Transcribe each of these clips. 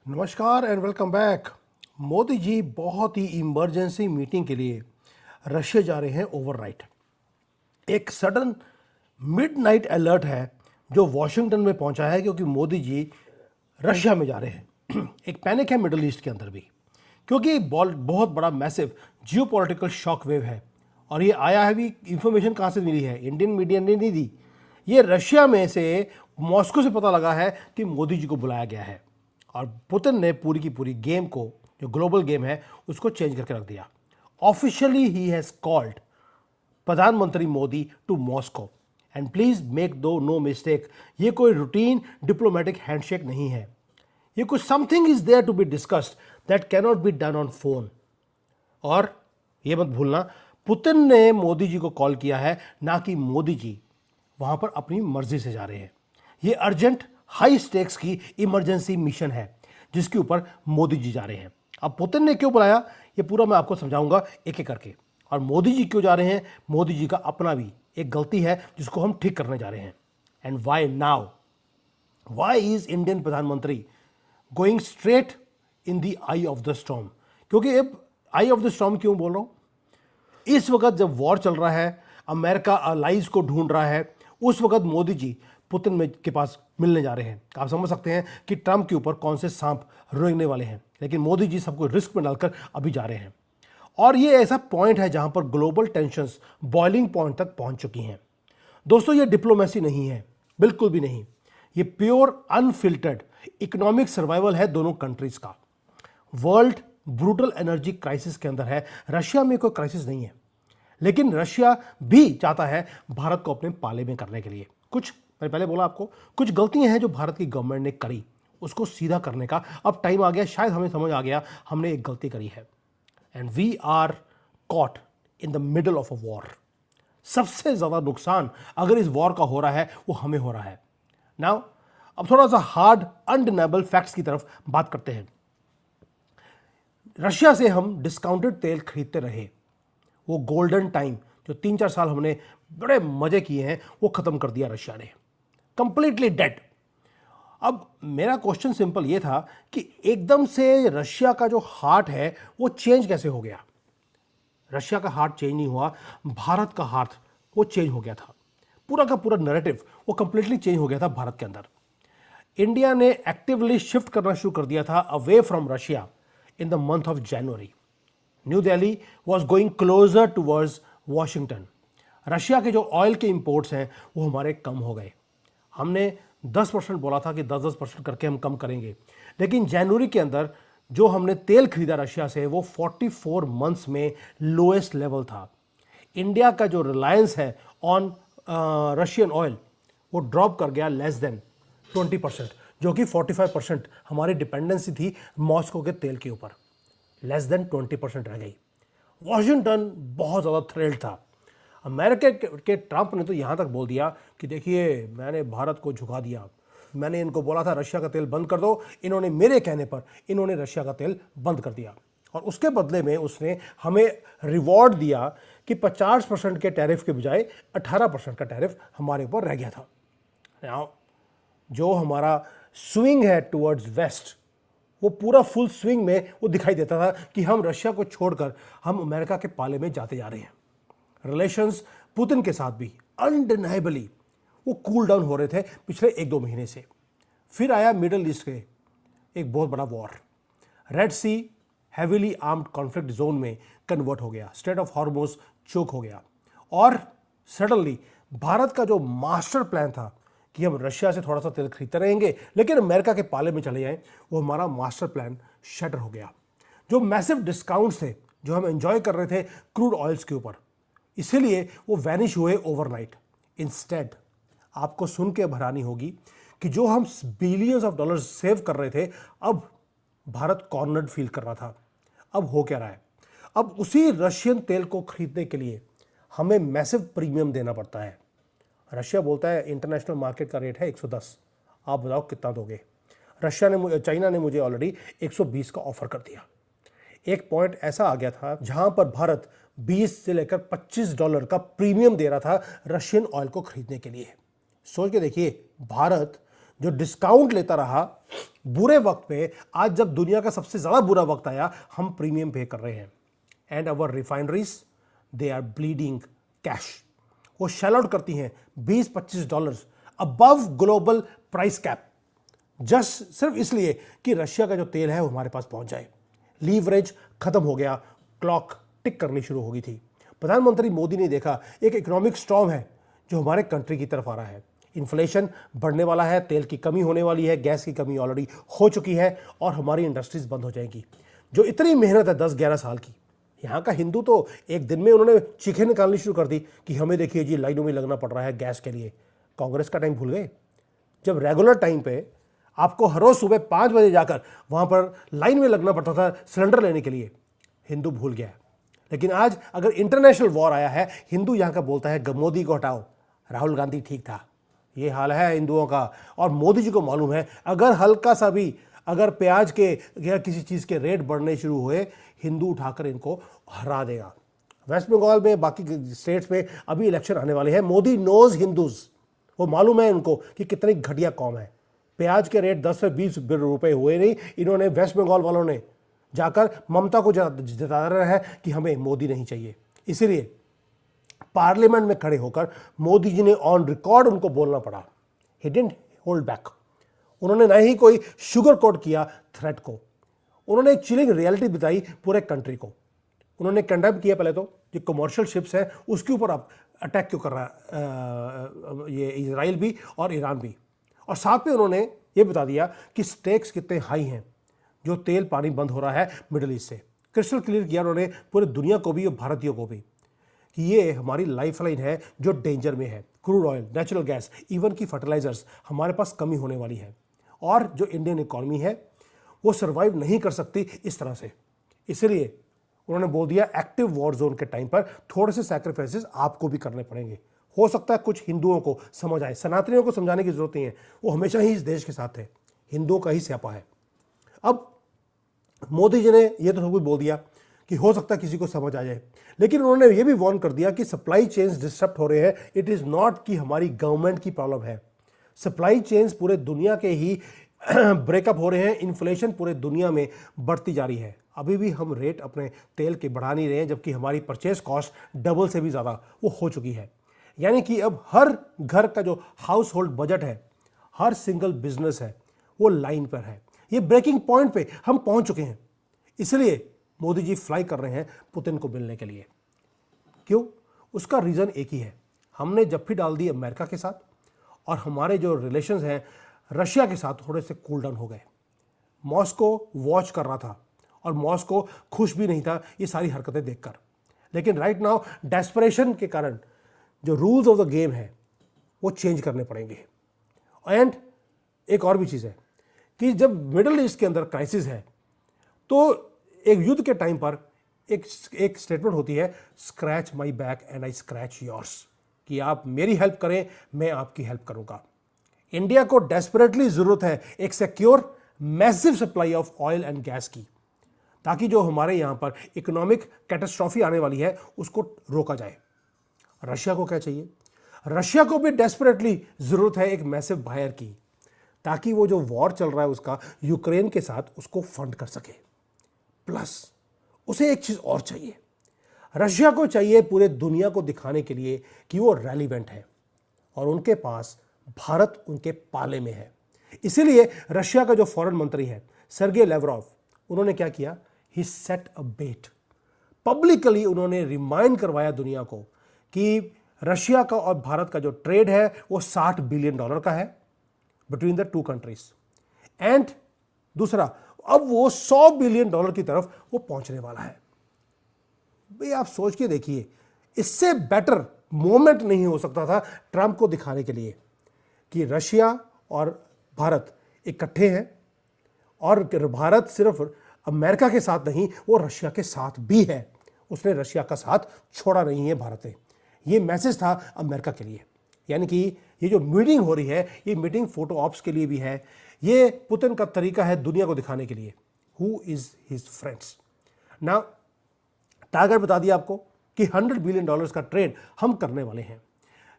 नमस्कार and welcome back. Modi ji बहुत ही emergency meeting के लिए रशिया जा रहे हैं ओवरनाइट। एक सडन मिडनाइट अलर्ट है जो वॉशिंगटन में पहुंचा है क्योंकि मोदी जी रशिया में जा रहे हैं। एक पैनिक है मिडल ईस्ट के अंदर भी क्योंकि बहुत बड़ा मैसिव जियोपॉलिटिकल शॉक वेव है। और ये आया है भी, इंफॉर्मेशन कहाँ से मिली है? इंडियन मीडिया ने नहीं दी, ये रशिया में से मॉस्को से पता लगा है कि मोदी जी को बुलाया गया है। और पुतिन ने पूरी की पूरी गेम को, जो ग्लोबल गेम है, उसको चेंज करके रख दिया। ऑफिशियली ही हैज कॉल्ड प्रधानमंत्री Modi to Moscow. And please make दो नो मिस्टेक, ये कोई रूटीन डिप्लोमेटिक हैंडशेक नहीं है। ये कुछ something is there to be discussed that cannot be done on phone. और ये मत भूलना, पुतिन ने मोदी जी को कॉल किया है, ना कि मोदी जी वहां पर अपनी मर्जी से जा रहे हैं। ये अर्जेंट हाई स्टेक्स की इमरजेंसी मिशन है जिसके ऊपर मोदी जी जा रहे हैं। अब पुतिन ने क्यों बुलाया, ये पूरा मैं आपको समझाऊंगा एक एक करके। और मोदी जी क्यों जा रहे हैं, मोदी जी का अपना भी एक गलती है जिसको हम ठीक करने जा रहे हैं। And why now, why is Indian प्रधानमंत्री going straight in the eye of the storm? क्योंकि अब आई ऑफ द स्टॉर्म क्यों बोल रहा हूं? इस वक्त जब वॉर चल रहा है, अमेरिका अलाइज को ढूंढ रहा है, उस वक्त मोदी जी पुतिन में के पास मिलने जा रहे हैं। आप समझ सकते हैं कि ट्रंप के ऊपर कौन से सांप रेंगने वाले हैं, लेकिन मोदी जी सबको रिस्क में डालकर अभी जा रहे हैं। और ये ऐसा पॉइंट है जहां पर ग्लोबल टेंशंस बॉइलिंग पॉइंट तक पहुंच चुकी हैं। दोस्तों, ये डिप्लोमेसी नहीं है, बिल्कुल भी नहीं। ये प्योर अनफिल्टर्ड इकोनॉमिक सर्वाइवल है दोनों कंट्रीज का। वर्ल्ड ब्रूटल एनर्जी क्राइसिस के अंदर है, रशिया में कोई क्राइसिस नहीं है, लेकिन रशिया भी चाहता है भारत को अपने पाले में करने के लिए। कुछ मैंने पहले बोला आपको, कुछ गलतियां हैं जो भारत की गवर्नमेंट ने करी, उसको सीधा करने का अब टाइम आ गया। शायद हमें समझ आ गया हमने एक गलती करी है। And we are caught in the middle of a war. सबसे ज्यादा नुकसान अगर इस वॉर का हो रहा है वो हमें हो रहा है। नाउ अब थोड़ा सा हार्ड अनडिनाइबल फैक्ट्स की तरफ बात करते हैं। रशिया से हम डिस्काउंटेड तेल खरीदते रहे, वो गोल्डन टाइम जो 3-4 साल हमने बड़े मजे किए हैं वो खत्म कर दिया रशिया ने, कंप्लीटली डेड। अब मेरा क्वेश्चन सिंपल ये था कि एकदम से रशिया का जो हार्ट है वो चेंज कैसे हो गया? रशिया का हार्ट चेंज नहीं हुआ, भारत का हार्ट वो चेंज हो गया था। पूरा का पूरा नैरेटिव वो कंप्लीटली चेंज हो गया था भारत के अंदर। इंडिया ने एक्टिवली शिफ्ट करना शुरू कर दिया था away from Russia in the month of January. New Delhi was going closer towards Washington. Russia के जो ऑयल के इंपोर्ट्स हैं वो हमारे कम हो गए। हमने 10% बोला था कि 10% करके हम कम करेंगे, लेकिन जनवरी के अंदर जो हमने तेल खरीदा रशिया से वो 44 मंथ्स में लोएस्ट लेवल था। इंडिया का जो रिलायंस है ऑन रशियन ऑयल वो ड्रॉप कर गया लेस देन 20%, जो कि 45% हमारी डिपेंडेंसी थी मॉस्को के तेल के ऊपर। लेस देन 20% रह गई। वॉशिंगटन बहुत ज़्यादा थ्रिल्ड था। अमेरिका के ट्रंप ने तो यहाँ तक बोल दिया कि देखिए, मैंने भारत को झुका दिया, मैंने इनको बोला था रशिया का तेल बंद कर दो, इन्होंने मेरे कहने पर इन्होंने रशिया का तेल बंद कर दिया। और उसके बदले में उसने हमें रिवॉर्ड दिया कि 50% के टैरिफ के बजाय 18% का टैरिफ हमारे ऊपर रह गया था। Now, जो हमारा स्विंग है टुवर्ड्स वेस्ट, वो पूरा फुल स्विंग में वो दिखाई देता था कि हम रशिया को छोड़कर हम अमेरिका के पाले में जाते जा रहे हैं। रिलेशंस पुतिन के साथ भी अनडिनाइबली वो कूल डाउन हो रहे थे पिछले 1-2 महीने से। फिर आया मिडल ईस्ट के एक बहुत बड़ा वॉर। रेड सी हैवीली आर्म्ड कॉन्फ्लिक्ट जोन में कन्वर्ट हो गया, स्ट्रेट ऑफ हॉर्मुज चोक हो गया। और सडनली भारत का जो मास्टर प्लान था कि हम रशिया से थोड़ा सा तेल खरीदते रहेंगे लेकिन अमेरिका के पाले में चले जाएं, वो हमारा मास्टर प्लान शटर हो गया। जो मैसिव डिस्काउंट्स थे जो हम एंजॉय कर रहे थे क्रूड ऑयल्स के ऊपर, इसीलिए वो वैनिश हुए ओवरनाइट। इंस्टेड आपको सुन के हैरानी होगी कि जो हम बिलियंस ऑफ डॉलर्स सेव कर रहे थे, अब भारत कॉर्नर्ड फील कर रहा था। अब हो क्या रहा है? अब उसी रशियन तेल को खरीदने के लिए हमें मैसिव प्रीमियम देना पड़ता है। रशिया बोलता है इंटरनेशनल मार्केट का रेट है 110, आप बताओ कितना दोगे? चाइना ने मुझे ऑलरेडी 120 का ऑफर कर दिया। एक पॉइंट ऐसा आ गया था जहां पर भारत 20 से लेकर $25 का प्रीमियम दे रहा था रशियन ऑयल को खरीदने के लिए। सोच के देखिए, भारत जो डिस्काउंट लेता रहा बुरे वक्त पे, आज जब दुनिया का सबसे ज़्यादा बुरा वक्त आया, हम प्रीमियम पे कर रहे हैं। And our refineries they are bleeding cash. वो शेल आउट करती हैं $20-25 above global price cap, just सिर्फ इसलिए कि रशिया का जो तेल है वो हमारे पास पहुंच जाए। लीवरेज खत्म हो गया, क्लॉक टिक करनी शुरू हो गई थी। प्रधानमंत्री मोदी ने देखा एक इकोनॉमिक स्टॉर्म है जो हमारे कंट्री की तरफ आ रहा है। इन्फ्लेशन बढ़ने वाला है, तेल की कमी होने वाली है, गैस की कमी ऑलरेडी हो चुकी है और हमारी इंडस्ट्रीज बंद हो जाएंगी। जो इतनी मेहनत है 10-11 साल की, यहाँ का हिंदू तो एक दिन में उन्होंने चीखें निकालनी शुरू कर दी कि हमें देखिए जी लाइनों में लगना पड़ रहा है गैस के लिए। कांग्रेस का टाइम भूल गए, जब रेगुलर टाइम पे आपको हर रोज सुबह 5 बजे जाकर वहाँ पर लाइन में लगना पड़ता था सिलेंडर लेने के लिए। हिंदू भूल गया है। लेकिन आज अगर इंटरनेशनल वॉर आया है, हिंदू यहाँ का बोलता है मोदी को हटाओ, राहुल गांधी ठीक था। ये हाल है हिंदुओं का। और मोदी जी को मालूम है अगर हल्का सा भी अगर प्याज के या किसी चीज़ के रेट बढ़ने शुरू हुए, हिंदू उठाकर इनको हरा देगा। वेस्ट बंगाल में, बाकी स्टेट्स में अभी इलेक्शन आने वाले हैं। मोदी नोज हिंदूज, वो मालूम है उनको कि कितनी घटिया कौम है। प्याज के रेट 10 से 20 रुपए हुए नहीं, इन्होंने वेस्ट बंगाल वालों ने जाकर ममता को जता रहा है कि हमें मोदी नहीं चाहिए। इसीलिए पार्लियामेंट में खड़े होकर मोदी जी ने ऑन रिकॉर्ड उनको बोलना पड़ा। He didn't hold back. उन्होंने ना ही कोई शुगर कोट किया थ्रेट को, उन्होंने एक चिलिंग रियलिटी बताई पूरे कंट्री को। उन्होंने कंडेम किया पहले तो जो कमर्शियल शिप्स हैं उसके ऊपर आप अटैक क्यों कर रहा है ये इजराइल भी और ईरान भी। और साथ में उन्होंने ये बता दिया कि स्टेक्स कितने हाई हैं, जो तेल पानी बंद हो रहा है मिडिल ईस्ट से। क्रिस्टल क्लियर किया उन्होंने पूरी दुनिया को भी और भारतीयों को भी कि ये हमारी लाइफलाइन है जो डेंजर में है। Crude oil, natural gas, even की फर्टिलाइजर्स हमारे पास कमी होने वाली है और जो इंडियन इकॉनमी है वो सर्वाइव नहीं कर सकती इस तरह से। इसलिए उन्होंने बोल दिया एक्टिव वॉर जोन के टाइम पर थोड़े से सैक्रिफाइसेस आपको भी करने पड़ेंगे। हो सकता है कुछ हिंदुओं को समझ आए, सनातनियों को समझाने की जरूरत नहीं है, वो हमेशा ही इस देश के साथ है, हिंदुओं का ही स्यापा है। अब मोदी जी ने ये तो सब कुछ बोल दिया कि हो सकता है किसी को समझ आ जाए, लेकिन उन्होंने ये भी वार्न कर दिया कि सप्लाई चेन्स डिस्टर्ब हो रहे हैं। इट इज़ नॉट कि हमारी गवर्नमेंट की प्रॉब्लम है, सप्लाई चेन्स पूरे दुनिया के ही ब्रेकअप हो रहे हैं। इन्फ्लेशन पूरे दुनिया में बढ़ती जा रही है। अभी भी हम रेट अपने तेल के बढ़ा नहीं रहे हैं, जबकि हमारी परचेज कॉस्ट डबल से भी ज़्यादा वो हो चुकी है। यानी कि अब हर घर का जो हाउस होल्ड बजट है, हर सिंगल बिजनेस है, वो लाइन पर है। ये ब्रेकिंग पॉइंट पे हम पहुंच चुके हैं। इसलिए मोदी जी फ्लाई कर रहे हैं पुतिन को मिलने के लिए। क्यों? उसका रीज़न एक ही है, हमने जप्फी डाल दी अमेरिका के साथ और हमारे जो रिलेशंस हैं रशिया के साथ थोड़े से कूल डाउन हो गए। मॉस्को वॉच कर रहा था और मॉस्को खुश भी नहीं था ये सारी हरकतें देखकर। लेकिन राइट नाउ डेस्परेशन के कारण जो रूल्स ऑफ द गेम है वो चेंज करने पड़ेंगे। एंड एक और भी चीज़ है कि जब मिडिल ईस्ट के अंदर क्राइसिस है तो एक युद्ध के टाइम पर एक स्टेटमेंट होती है, scratch my back and I scratch yours, कि आप मेरी हेल्प करें मैं आपकी हेल्प करूंगा। इंडिया को डेस्परेटली जरूरत है एक secure massive supply of oil and gas की, ताकि जो हमारे यहां पर इकोनॉमिक कैटास्ट्रॉफी आने वाली है उसको रोका जाए। रशिया को क्या चाहिए? रशिया को भी डेस्परेटली जरूरत है एक मैसिव बायर की, ताकि वो जो वॉर चल रहा है उसका यूक्रेन के साथ उसको फंड कर सके। प्लस उसे एक चीज और चाहिए, रशिया को चाहिए पूरे दुनिया को दिखाने के लिए कि वो रेलिवेंट है और उनके पास भारत उनके पाले में है। इसीलिए रशिया का जो फॉरेन मंत्री है सर्गे लेवरोव, उन्होंने क्या किया, ही सेट अ बेट। पब्लिकली उन्होंने रिमाइंड करवाया दुनिया को कि रशिया का और भारत का जो ट्रेड है वो $60 बिलियन का है between the two countries. And दूसरा, अब वो $100 बिलियन की तरफ वो पहुंचने वाला है। भाई आप सोच के देखिए, इससे बेटर मोमेंट नहीं हो सकता था ट्रंप को दिखाने के लिए कि रशिया और भारत इकट्ठे हैं और भारत सिर्फ अमेरिका के साथ नहीं, वो रशिया के साथ भी है। उसने रशिया का साथ छोड़ा नहीं है भारत ने। ये मैसेज था अमेरिका के लिए। यानी कि ये जो मीटिंग हो रही है, ये मीटिंग फोटो ऑप्स के लिए भी है। ये पुतिन का तरीका है दुनिया को दिखाने के लिए हु इज हिज फ्रेंड्स। ना टारगेट बता दिया आपको कि $100 बिलियन का ट्रेड हम करने वाले हैं।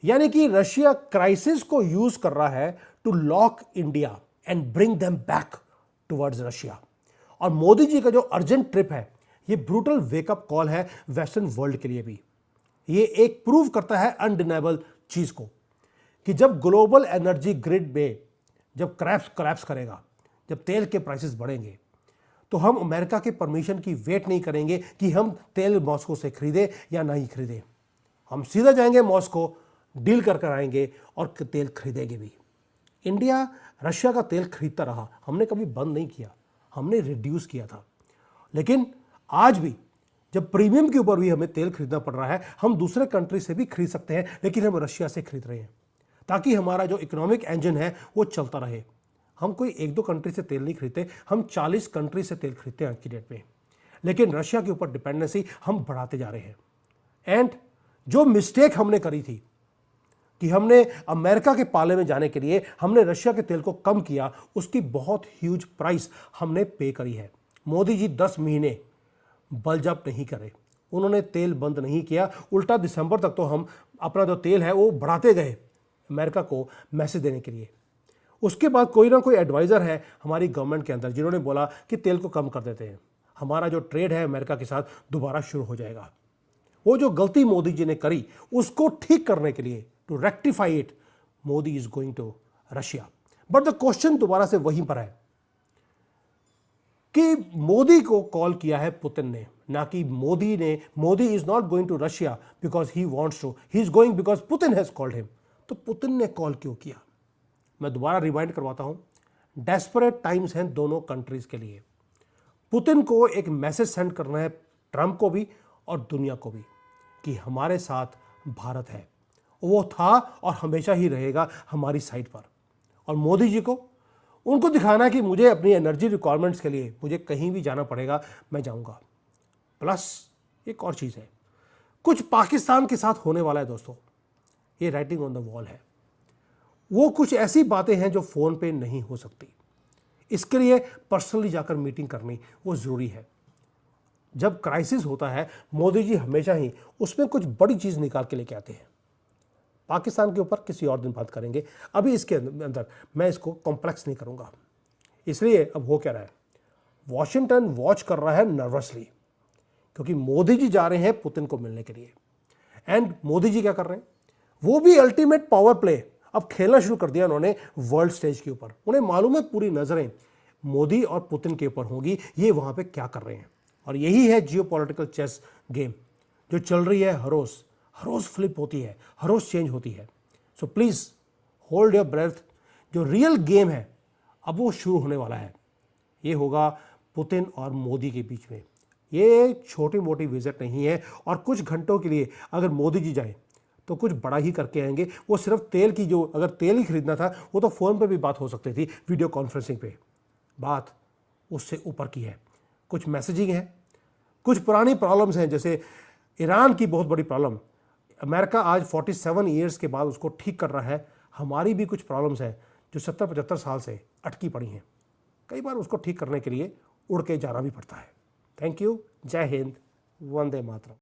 यानी कि रशिया क्राइसिस को यूज कर रहा है to lock India and bring them back towards Russia. और मोदी जी का जो अर्जेंट ट्रिप है, ये ब्रूटल वेकअप कॉल है वेस्टर्न वर्ल्ड के लिए भी। ये एक प्रूव करता है अनडिनाइबल चीज को कि जब ग्लोबल एनर्जी ग्रिड में जब क्रैप्स करेगा, जब तेल के प्राइसेस बढ़ेंगे, तो हम अमेरिका के परमिशन की वेट नहीं करेंगे कि हम तेल मॉस्को से खरीदें या नहीं खरीदें। हम सीधा जाएंगे मॉस्को, डील कर आएंगे और तेल खरीदेंगे भी। इंडिया रशिया का तेल खरीदता रहा, हमने कभी बंद नहीं किया, हमने रिड्यूस किया था। लेकिन आज भी जब प्रीमियम के ऊपर भी हमें तेल खरीदना पड़ रहा है, हम दूसरे कंट्री से भी खरीद सकते हैं, लेकिन हम रशिया से खरीद रहे हैं ताकि हमारा जो इकोनॉमिक इंजन है वो चलता रहे। हम कोई 1-2 कंट्री से तेल नहीं खरीदते, हम 40 कंट्री से तेल खरीदते हैं आज की डेट में। लेकिन रशिया के ऊपर डिपेंडेंसी हम बढ़ाते जा रहे हैं। एंड जो मिस्टेक हमने करी थी कि हमने अमेरिका के पाले में जाने के लिए हमने रशिया के तेल को कम किया, उसकी बहुत ह्यूज प्राइस हमने पे करी है। मोदी जी 10 महीने बलजब नहीं करे, उन्होंने तेल बंद नहीं किया, उल्टा दिसंबर तक तो हम अपना जो तेल है वो बढ़ाते गए अमेरिका को मैसेज देने के लिए। उसके बाद कोई ना कोई एडवाइज़र है हमारी गवर्नमेंट के अंदर जिन्होंने बोला कि तेल को कम कर देते हैं, हमारा जो ट्रेड है अमेरिका के साथ दोबारा शुरू हो जाएगा। वो जो गलती मोदी जी ने करी उसको ठीक करने के लिए, to rectify it, Modi is going to Russia. But the question दोबारा से वहीं पर है कि मोदी को कॉल किया है पुतिन ने, ना कि Modi is not going to Russia because he wants to, he is going because Putin has called him. तो पुतिन ने कॉल क्यों किया? मैं दोबारा रिमाइंड करवाता हूं, डेस्परेट टाइम्स हैं दोनों कंट्रीज के लिए। पुतिन को एक मैसेज सेंड करना है, ट्रंप को भी और दुनिया को भी, कि हमारे साथ भारत है, वो था और हमेशा ही रहेगा हमारी साइड पर। और मोदी जी को उनको दिखाना है कि मुझे अपनी एनर्जी रिक्वायरमेंट्स के लिए मुझे कहीं भी जाना पड़ेगा, मैं जाऊंगा। प्लस एक और चीज़ है, कुछ पाकिस्तान के साथ होने वाला है दोस्तों, ये राइटिंग ऑन द वॉल है। वो कुछ ऐसी बातें हैं जो फ़ोन पे नहीं हो सकती, इसके लिए पर्सनली जाकर मीटिंग करनी वो ज़रूरी है। जब क्राइसिस होता है मोदी जी हमेशा ही उसमें कुछ बड़ी चीज़ निकाल के लेके आते हैं। पाकिस्तान के ऊपर किसी और दिन बात करेंगे, अभी इसके अंदर मैं इसको कॉम्प्लेक्स नहीं करूंगा। इसलिए अब हो क्या रहा है, वॉशिंगटन वॉच कर रहा है नर्वसली, क्योंकि मोदी जी जा रहे हैं पुतिन को मिलने के लिए। एंड मोदी जी क्या कर रहे हैं, वो भी अल्टीमेट पावर प्ले अब खेलना शुरू कर दिया उन्होंने वर्ल्ड स्टेज के ऊपर। उन्हें मालूम है पूरी नजरें मोदी और पुतिन के ऊपर होगी, ये वहां पे क्या कर रहे हैं। और यही है जियोपॉलिटिकल चेस गेम जो चल रही है, हर रोज फ्लिप होती है, हर रोज चेंज होती है। So please hold your breath. जो रियल गेम है अब वो शुरू होने वाला है, ये होगा पुतिन और मोदी के बीच में। ये छोटी मोटी विजिट नहीं है, और कुछ घंटों के लिए अगर मोदी जी जाए तो कुछ बड़ा ही करके आएंगे। वो सिर्फ तेल की, जो अगर तेल ही खरीदना था वो तो फ़ोन पे भी बात हो सकती थी, वीडियो कॉन्फ्रेंसिंग पे। बात उससे ऊपर की है, कुछ मैसेजिंग है, कुछ पुरानी प्रॉब्लम्स हैं, जैसे ईरान की बहुत बड़ी प्रॉब्लम अमेरिका आज 47 ईयर्स के बाद उसको ठीक कर रहा है। हमारी भी कुछ प्रॉब्लम्स हैं जो 70-75 साल से अटकी पड़ी हैं, कई बार उसको ठीक करने के लिए उड़ के जाना भी पड़ता है। थैंक यू, जय हिंद, वंदे मातरम।